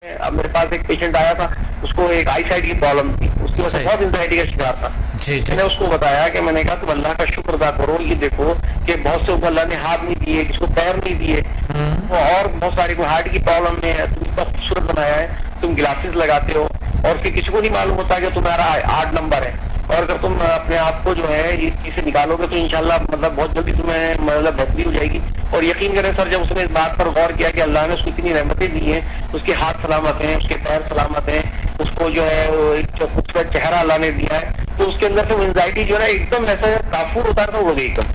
اب میرے پاس ایک پیشنٹ آیا تھا, اس کو ایک آئی سائٹ کی پرابلم تھی, اس کی وجہ سے بہت انزائٹی کا شکار تھا. میں نے اس کو بتایا کہ میں نے کہا تم اللہ کا شکر ادا کرو, یہ دیکھو کہ بہت سے کو اللہ نے ہاتھ نہیں دیے, کسی کو پیر نہیں دیے, اور بہت سارے کو ہارٹ کی پرابلم ہے, تم اتنا خوبصورت بنایا ہے, تم گلاسز لگاتے ہو اور پھر کسی کو نہیں معلوم ہوتا کہ تمہارا 8 نمبر ہے, اور اگر تم اپنے آپ کو جو ہے اس چیز سے نکالو گے تو انشاءاللہ مطلب بہت جلدی تمہیں مطلب بہتری ہو جائے گی. اور یقین کریں سر, جب اس نے اس بات پر غور کیا کہ اللہ نے اس کو اتنی رحمتیں دی ہیں, اس کے ہاتھ سلامت ہیں, اس کے پیر سلامت ہیں, اس کو جو ہے ایک خوبصورت چہرہ اللہ نے دیا ہے, تو اس کے اندر سے وہ انزائٹی جو ہے نا ایک دم ایسا کافور ہوتا ہے نا, وہ ایک دم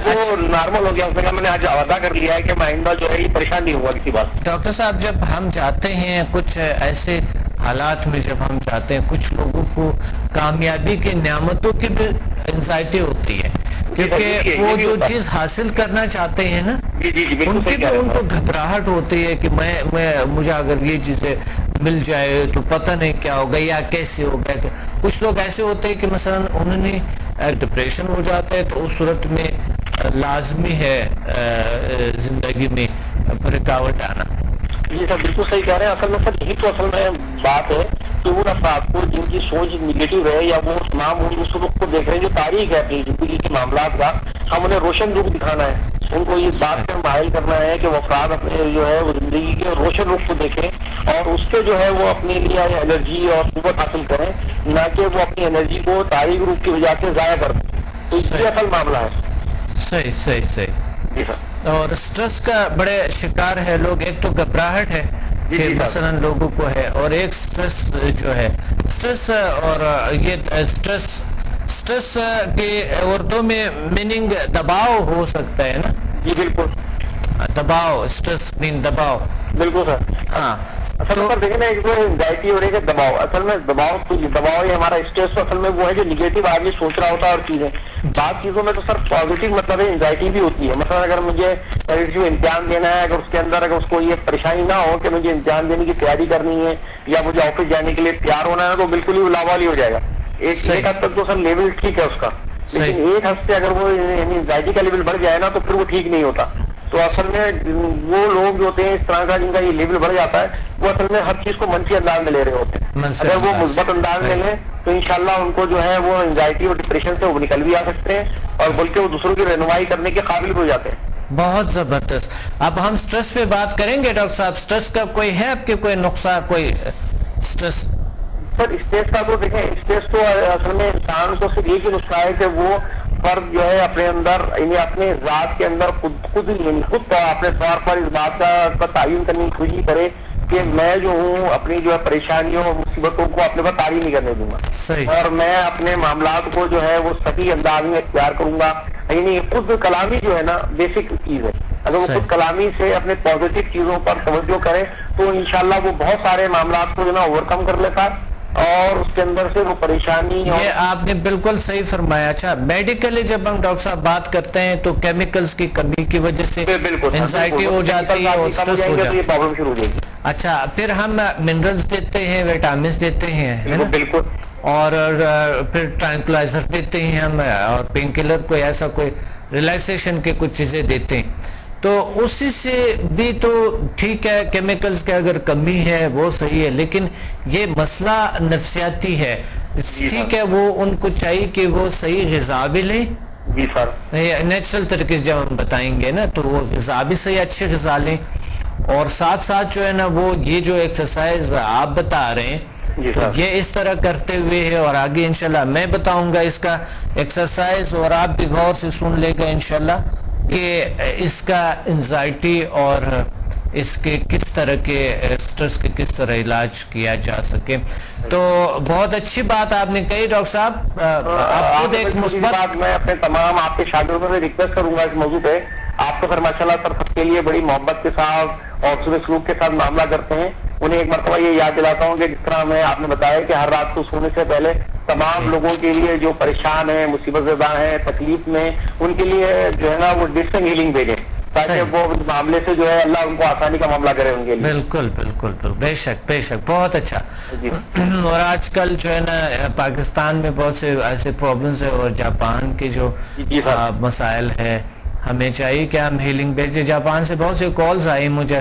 وہ نارمل ہو گیا. اس نے کہا میں نے آج وعدہ کر لیا ہے کہ میں آئندہ جو ہے یہ پریشان نہیں ہوا کسی بات. ڈاکٹر صاحب, جب ہم جاتے ہیں کچھ ایسے حالات میں, جب ہم چاہتے ہیں, کچھ لوگوں کو کامیابی کی نعمتوں کی بھی انزائٹی ہوتی ہے, کیونکہ وہ جو چیز حاصل کرنا چاہتے ہیں نا, ان کی بھی ان کو گھبراہٹ ہوتی ہے کہ مجھے اگر یہ چیزیں مل جائے تو پتہ نہیں کیا ہوگا یا کیسے ہوگا. کچھ لوگ ایسے ہوتے ہیں کہ مثلا انہوں نے ڈپریشن ہو جاتا ہے, تو اس صورت میں لازمی ہے زندگی میں رکاوٹ آنا. جی سر, بالکل صحیح کہہ رہے ہیں. اصل میں سر یہی تو اصل میں بات ہے کہ وہ افراد کو جن کی سوچ نگیٹو ہے, یا وہ تمام اس رخ کو دیکھ رہے ہیں جو تاریخ ہے اپنی زندگی کے معاملات کا, ہم انہیں روشن رخ دکھانا ہے, ان کو یہ بات پر مائل کرنا ہے کہ وہ افراد اپنے جو ہے وہ زندگی کے روشن رخ کو دیکھیں, اور اس سے جو ہے وہ اپنے لیے انرجی اور قوت حاصل کریں, نہ کہ وہ اپنی انرجی کو تاریخ رخ کی وجہ سے ضائع کر دیں. تو یہ اصل معاملہ ہے. صحیح صحیح صحیح. جی سر. اور سٹریس کا بڑے شکار ہے لوگ. ایک تو گھبراہٹ ہے کہ مثلا لوگوں کو ہے, اور ایک سٹریس جو ہے, سٹریس اور یہ سٹریس کے اردو میں میننگ دباؤ ہو سکتا ہے نا. جی بالکل, دباؤ, سٹریس مین دباؤ. بالکل سر. ہاں, اصل میں دیکھیں نا, ایک تو انزائٹی ہو رہی ہے دباؤ. اصل میں دباؤ تو دباؤ یہ ہمارا اسٹریس تو اصل میں وہ ہے جو نگیٹو آدمی سوچ رہا ہوتا ہے, اور چیزیں بعض چیزوں میں تو سر پازیٹیو مطلب ہے انزائٹی بھی ہوتی ہے. مثلا اگر مجھے کسی کو امتحان دینا ہے, اگر اس کے اندر اگر اس کو یہ پریشانی نہ ہو کہ مجھے امتحان دینے کی تیاری کرنی ہے یا مجھے آفس جانے کے لیے تیار ہونا ہے, تو بالکل ہی لاوالی ہو جائے گا. ایک حد تک تو سر لیول ٹھیک ہے اس کا, لیکن ایک حد سے اگر وہ انزائٹی کا لیول بڑھ جائے نا تو پھر وہ ٹھیک نہیں ہوتا. تو اصل میں وہ لوگ جو ہوتے ہیں اس طرح کا, جن کا یہ لیول بڑھ جاتا ہے, وہ اصل میں ہر چیز کو منفی انداز میں لے رہے ہوتے ہیں. اگر وہ مثبت انداز میں لیں تو انشاءاللہ ان کو جو ہے وہ انزائٹی اور ڈپریشن سے وہ نکل بھی آ سکتے ہیں, اور بلکہ وہ دوسروں کی رہنمائی کرنے کے قابل بھی ہو جاتے ہیں. بہت زبردست. اب ہم سٹریس پہ بات کریں گے ڈاکٹر صاحب. سٹریس کا کوئی ہے آپ کے کوئی نقصہ, کوئی سٹریس؟ سر اسٹریس کا تو دیکھیں, اسٹریس تو اصل میں انسان کو صرف ایک ہی نسخہ ہے کہ وہ فرد جو ہے اپنے اندر یعنی اپنے ذات کے اندر خود اپنے طور پر اس بات کا تعین کرنے کی کوشش کرے کہ میں جو ہوں اپنی جو ہے پریشانیوں اور مصیبتوں کو اپنے پر طاری نہیں کرنے دوں گا, اور میں اپنے معاملات کو جو ہے وہ صحیح انداز میں اختیار کروں گا. یعنی خود کلامی جو ہے نا بیسک چیز ہے. اگر وہ خود کلامی سے اپنے پازیٹیو چیزوں پر توجہ کرے تو انشاءاللہ وہ بہت سارے معاملات کو جو نا اوور کم کر لیتا, اور اس کے اندر سے وہ پریشانی. یہ آپ نے بالکل صحیح فرمایا. اچھا, میڈیکلی جب ہم ڈاکٹر صاحب بات کرتے ہیں تو کیمیکلز کی کمی کی وجہ سے انزائٹی ہو جاتی ہے اور سٹریس ہو جاتی ہے, پرابلم شروع ہو جائے گی. اچھا, پھر ہم منرلز دیتے ہیں, وٹامنز دیتے ہیں, بالکل, اور پھر ٹرانکلائزر دیتے ہیں ہم, اور پین کلر کوئی ایسا کوئی ریلیکسیشن کے کچھ چیزیں دیتے ہیں. تو اسی سے بھی تو ٹھیک ہے, کیمیکلز کے اگر کمی ہے وہ صحیح ہے, لیکن یہ مسئلہ نفسیاتی ہے. ٹھیک ہے, وہ ان کو چاہیے کہ وہ صحیح غذا بھی لیں. جی سر, نیچرل طریقے جب ہم بتائیں گے نا تو وہ غذا بھی صحیح اچھے غذا لیں, اور ساتھ ساتھ جو ہے نا وہ یہ جو ایکسرسائز آپ بتا رہے ہیں تو یہ اس طرح کرتے ہوئے ہے, اور آگے انشاءاللہ میں بتاؤں گا اس کا ایکسرسائز, اور آپ بھی غور سے سن لے گا انشاءاللہ کہ اس کا انزائٹی اور اس کے کس طرح کے سٹریس کے کس طرح علاج کیا جا سکے. تو بہت اچھی بات آپ نے کہی ڈاکٹر صاحب. آپ خود ایک مثبت, میں اپنے تمام آپ کے شاگردوں سے ریکویسٹ کروں گا اس موضوع پہ. آپ تو پھر ماشاءاللہ سر سب کے لیے بڑی محبت کے ساتھ اور حسن سلوک کے ساتھ معاملہ کرتے ہیں. انہیں ایک مرتبہ یہ یاد دلاتا ہوں کہ جس طرح میں آپ نے بتایا کہ ہر رات کو سونے سے پہلے تمام لوگوں کے لیے جو پریشان ہیں, مصیبت زدہ ہیں, تکلیف میں, ان کے لیے جو ہے نا وہ ڈسٹنگ ہیلنگ بھیجیں تاکہ وہ اس معاملے سے جو ہے اللہ ان کو آسانی کا معاملہ کرے ان کے لیے. بالکل بالکل بے شک بے شک, بہت اچھا. اور آج کل جو ہے نا پاکستان میں بہت سے ایسے پرابلمز ہیں, اور جاپان کے جو مسائل ہے, ہمیں چاہیے کہ ہم ہیلنگ بھیجیں. جاپان سے بہت سے کالز آئی مجھے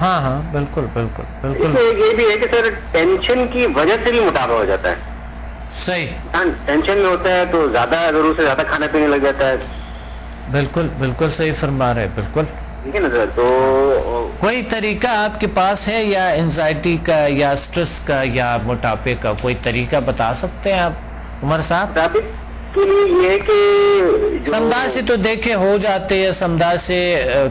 ہاں ہاں بالکل بالکل بالکل. یہ بھی ہے کہ سر ٹینشن کی وجہ سے بھی موٹاپا ہو جاتا ہے. صحیح. ٹینشن میں ہوتا ہے تو زیادہ ضرورت سے زیادہ کھانا پینے لگ جاتا ہے. بالکل بالکل صحیح فرما رہے. بالکل ٹھیک ہے نا سر. تو کوئی طریقہ آپ کے پاس ہے یا انزائٹی کا یا سٹریس کا یا موٹاپے کا کوئی طریقہ بتا سکتے ہیں آپ عمر صاحب؟ کے لیے یہ ہے کہ سمدھا سے تو دیکھے ہو جاتے ہیں. سمدھا سے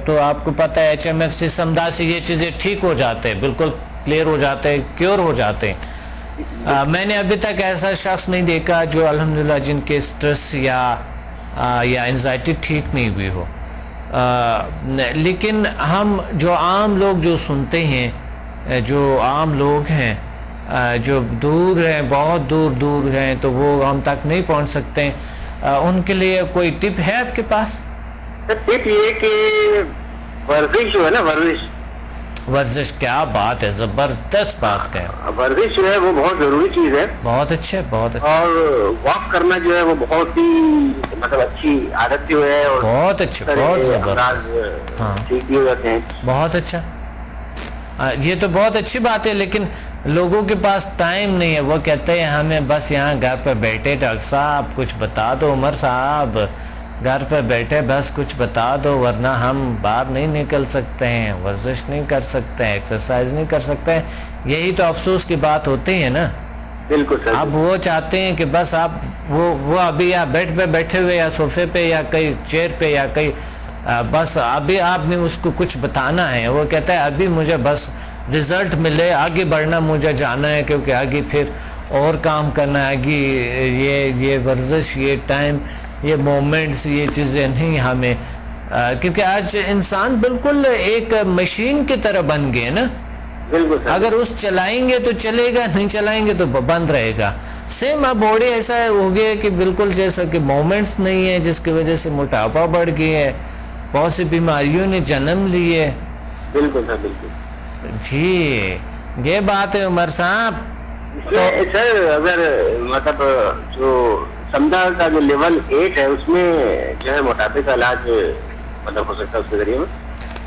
تو آپ کو پتہ ہے HMF سے سمدھا سے یہ چیزیں ٹھیک ہو جاتے ہیں, بالکل کلیئر ہو جاتے ہیں, کیور ہو جاتے ہیں. میں نے ابھی تک ایسا شخص نہیں دیکھا جو الحمدللہ جن کے سٹریس یا انزائٹی ٹھیک نہیں ہوئی ہو. لیکن ہم جو عام لوگ جو سنتے ہیں, جو عام لوگ ہیں جو دور ہیں, بہت دور دور ہیں, تو وہ ہم تک نہیں پہنچ سکتے, ان کے لیے کوئی ٹپ ہے آپ کے پاس؟ ٹپ یہ کہ ورزش جو ہے نا, ورزش کیا بات ہے, زبردست بات ہے. ورزش جو ہے وہ بہت ضروری چیز ہے. بہت اچھے بہت اچھے. اور واک کرنا جو ہے وہ بہت ہی مطلب اچھی عادت جو ہے, اور بہت اچھے, بہت زبردست, ٹھیک بھی ہو جاتے ہیں. بہت اچھا. یہ تو بہت اچھی بات ہے, لیکن لوگوں کے پاس ٹائم نہیں ہے. وہ کہتے ہیں ہمیں بس یہاں گھر پہ بیٹھے, ڈاکٹر صاحب کچھ بتا دو, عمر صاحب گھر پہ بیٹھے بس کچھ بتا دو, ورنہ ہم باہر نہیں نکل سکتے ہیں, ورزش نہیں کر سکتے ہیں, ایکسرسائز نہیں کر سکتے ہیں. یہی تو افسوس کی بات ہوتی ہے نا. بالکل سر. اب وہ چاہتے ہیں کہ بس آپ وہ ابھی یا بیڈ پہ بیٹھے ہوئے یا صوفے پہ یا کئی چیئر پہ یا کئی, بس ابھی آپ نے اس کو کچھ بتانا ہے. وہ کہتا ہے ابھی مجھے بس رزلٹ ملے, آگے بڑھنا مجھے جانا ہے, کیونکہ آگے پھر اور کام کرنا ہے, آگے یہ ورزش, یہ ٹائم, یہ مومنٹس, یہ چیزیں نہیں ہمیں, کیونکہ آج انسان بالکل ایک مشین کی طرح بن گئے نا. اگر اس چلائیں گے تو چلے گا, نہیں چلائیں گے تو بند رہے گا. سیم اب باڈی ایسا ہو گیا کہ بالکل جیسا کہ مومنٹس نہیں ہے, جس کی وجہ سے موٹاپا بڑھ گیا ہے, بہت سی بیماریوں نے جنم لیے. بالکل سر بالکل. جی یہ بات ہے عمر صاحب. سر اگر مطلب جو سمدھا کا جو لیول 8 ہے اس میں جو ہے موٹاپے کا علاج مطلب ہو سکتا ہے اس کے ذریعے میں.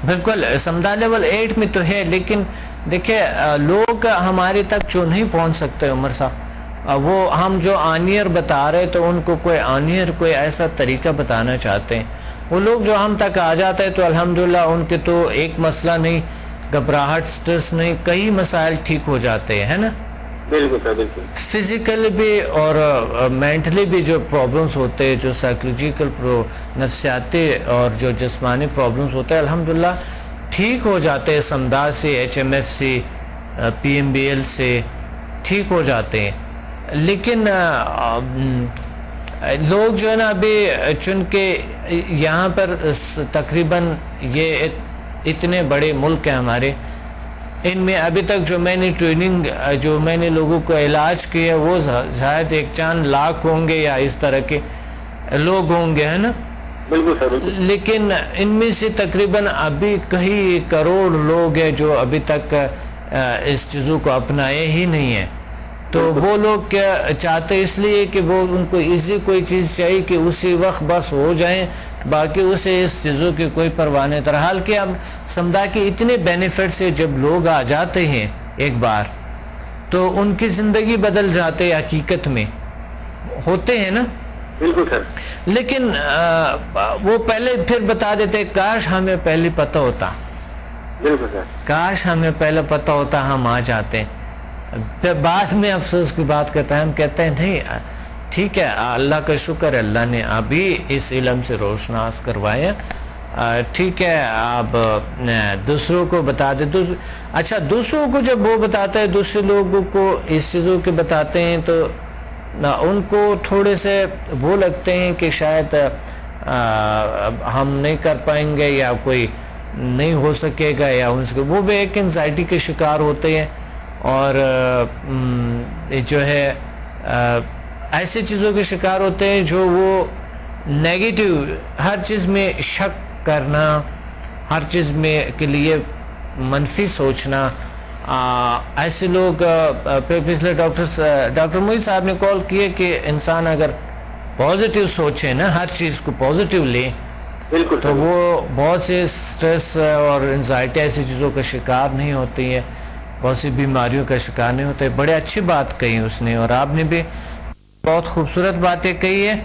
بالکل سمدھا لیول 8 میں تو ہے, لیکن دیکھیں لوگ ہمارے تک جو نہیں پہنچ سکتے عمر صاحب, وہ ہم جو آنیر بتا رہے تو ان کو کوئی آنیر کوئی ایسا طریقہ بتانا چاہتے ہیں. وہ لوگ جو ہم تک آ جاتے ہیں تو الحمدللہ ان کے تو ایک مسئلہ نہیں, گھبراہٹ, سٹریس نہیں, کئی مسائل ٹھیک ہو جاتے ہیں, ہے نا. بالکل سر بالکل. فزیکلی بھی اور مینٹلی بھی جو پرابلمس ہوتے ہیں, جو سائیکولوجیکل نفسیاتی اور جو جسمانی پرابلمس ہوتے ہیں, الحمدللہ ٹھیک ہو جاتے ہیں. سمدھا سے, HMF سے, PMBL سے ٹھیک ہو جاتے ہیں. لیکن لوگ جو ہے نا ابھی چونکہ یہاں پر تقریباً یہ اتنے بڑے ملک ہیں ہمارے, ان میں ابھی تک جو میں نے ٹریننگ, جو میں نے لوگوں کو علاج کیا, وہ شاید 1-4 لاکھ ہوں گے یا اس طرح کے لوگ ہوں گے, ہے نا. بالکل سر. لیکن ان میں سے تقریباً ابھی کئی کروڑ لوگ ہیں جو ابھی تک اس چیزوں کو اپنائے ہی نہیں ہیں. تو وہ لوگ کیا چاہتے, اس لیے کہ وہ ان کو ایزی کوئی چیز چاہیے کہ اسی وقت بس ہو جائیں, باقی اسے اس چیزوں کی کوئی پرواہ نہیں. حال کہ اب سمدھا کے اتنے بینیفٹ سے جب لوگ آ جاتے ہیں ایک بار, تو ان کی زندگی بدل جاتے حقیقت میں ہوتے ہیں نا. بالکل سر. لیکن وہ پہلے پھر بتا دیتے, کاش ہمیں پہلے پتہ ہوتا. بالکل سر. کاش ہمیں پہلے پتہ ہوتا, ہم آ جاتے. پھر بعد میں افسوس کی بات کرتا ہے, ہم کہتے ہیں نہیں ٹھیک ہے, اللہ کا شکر ہے, اللہ نے ابھی اس علم سے روشناس کروایا, ٹھیک ہے, آپ دوسروں کو بتا دیں. اچھا دوسروں کو جب وہ بتاتا ہے, دوسرے لوگوں کو اس چیزوں کے بتاتے ہیں, تو ان کو تھوڑے سے وہ لگتے ہیں کہ شاید ہم نہیں کر پائیں گے یا کوئی نہیں ہو سکے گا, یا ان سے وہ بھی ایک انزائٹی کے شکار ہوتے ہیں, اور جو ہے ایسی چیزوں کے شکار ہوتے ہیں جو وہ نیگیٹیو, ہر چیز میں شک کرنا, ہر چیز میں کے لیے منفی سوچنا. ایسے لوگ پچھلے ڈاکٹر موئی صاحب نے کال کیے کہ انسان اگر پازیٹیو سوچے نا, ہر چیز کو پازیٹیو لے, بالکل. تو وہ بہت سے سٹریس اور انزائٹی ایسی چیزوں کا شکار نہیں ہوتی ہے، بہت سی بیماریوں کا شکار نہیں ہوتے. بڑے اچھی بات کہی اس نے، اور آپ نے بھی بہت خوبصورت باتیں کہی ہے.